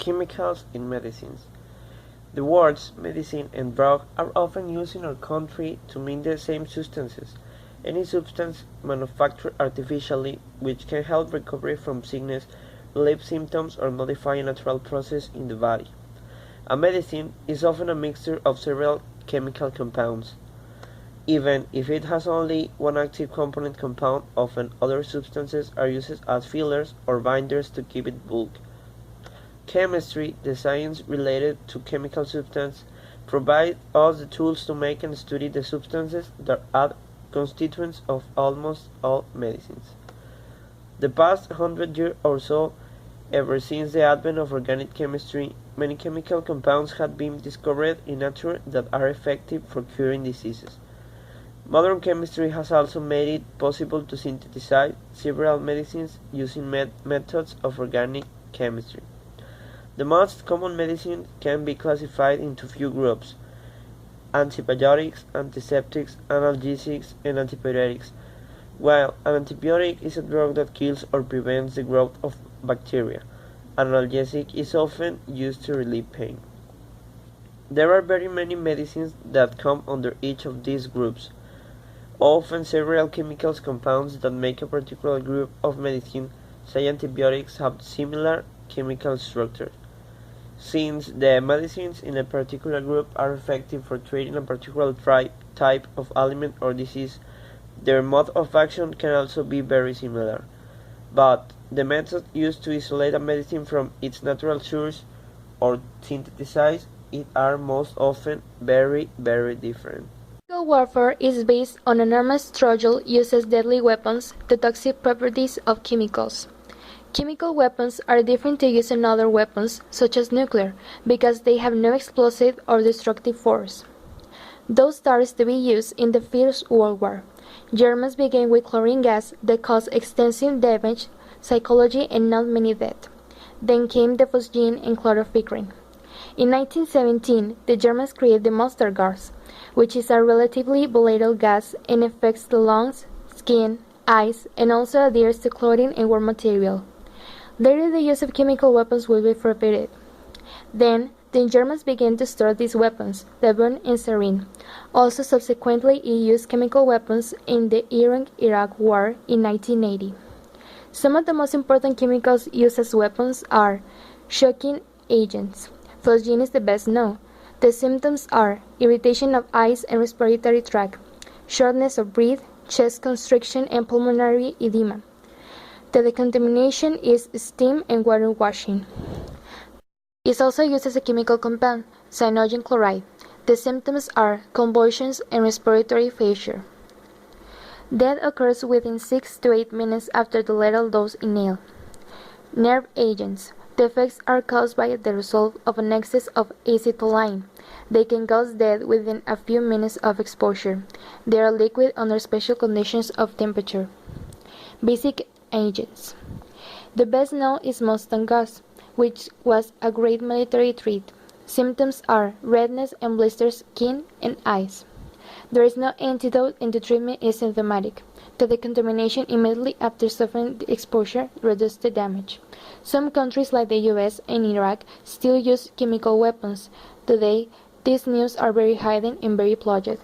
Chemicals in medicines. The words medicine and drug are often used in our country to mean the same substances. Any substance manufactured artificially which can help recovery from sickness, relieve symptoms, or modify a natural process in the body. A medicine is often a mixture of several chemical compounds. Even if it has only one active component compound, often other substances are used as fillers or binders to keep it bulk. Chemistry, the science related to chemical substances, provides us the tools to make and study the substances that are constituents of almost all medicines. The past 100 years or so, ever since the advent of organic chemistry, many chemical compounds have been discovered in nature that are effective for curing diseases. Modern chemistry has also made it possible to synthesize several medicines using methods of organic chemistry. The most common medicines can be classified into few groups: antibiotics, antiseptics, analgesics, and antipyretics. While an antibiotic is a drug that kills or prevents the growth of bacteria, an analgesic is often used to relieve pain. There are very many medicines that come under each of these groups. Often several chemical compounds that make a particular group of medicine, say antibiotics, have similar chemical structures. Since the medicines in a particular group are effective for treating a particular type of ailment or disease, their mode of action can also be very similar. But the methods used to isolate a medicine from its natural source or synthesize it are most often very, very different. Chemical warfare is based on enormous struggle uses deadly weapons, the toxic properties of chemicals. Chemical weapons are different to use in other weapons, such as nuclear, because they have no explosive or destructive force. Those started to be used in the First World War. Germans began with chlorine gas that caused extensive damage, psychology, and not many deaths. Then came the phosgene and chlorofycrin. In 1917, the Germans created the mustard gas, which is a relatively volatile gas and affects the lungs, skin, eyes, and also adheres to clothing and war material. Later, the use of chemical weapons will be forbidden. Then, the Germans began to store these weapons, that burn in sarin. Also, subsequently, it used chemical weapons in the Iran-Iraq War in 1980. Some of the most important chemicals used as weapons are shocking agents. Phosgene is the best known. The symptoms are irritation of eyes and respiratory tract, shortness of breath, chest constriction, and pulmonary edema. The decontamination is steam and water washing. It is also used as a chemical compound, cyanogen chloride. The symptoms are convulsions and respiratory failure. Death occurs within 6 to 8 minutes after the lethal dose inhaled. Nerve agents. The effects are caused by the result of an excess of acetylcholine. They can cause death within a few minutes of exposure. They are liquid under special conditions of temperature. Basic agents. The best known is mustard gas, which was a great military treat. Symptoms are redness and blisters, skin and eyes. There is no antidote and the treatment is symptomatic. The decontamination immediately after suffering the exposure reduces the damage. Some countries like the US and Iraq still use chemical weapons. Today, these news are very hidden and very plotted.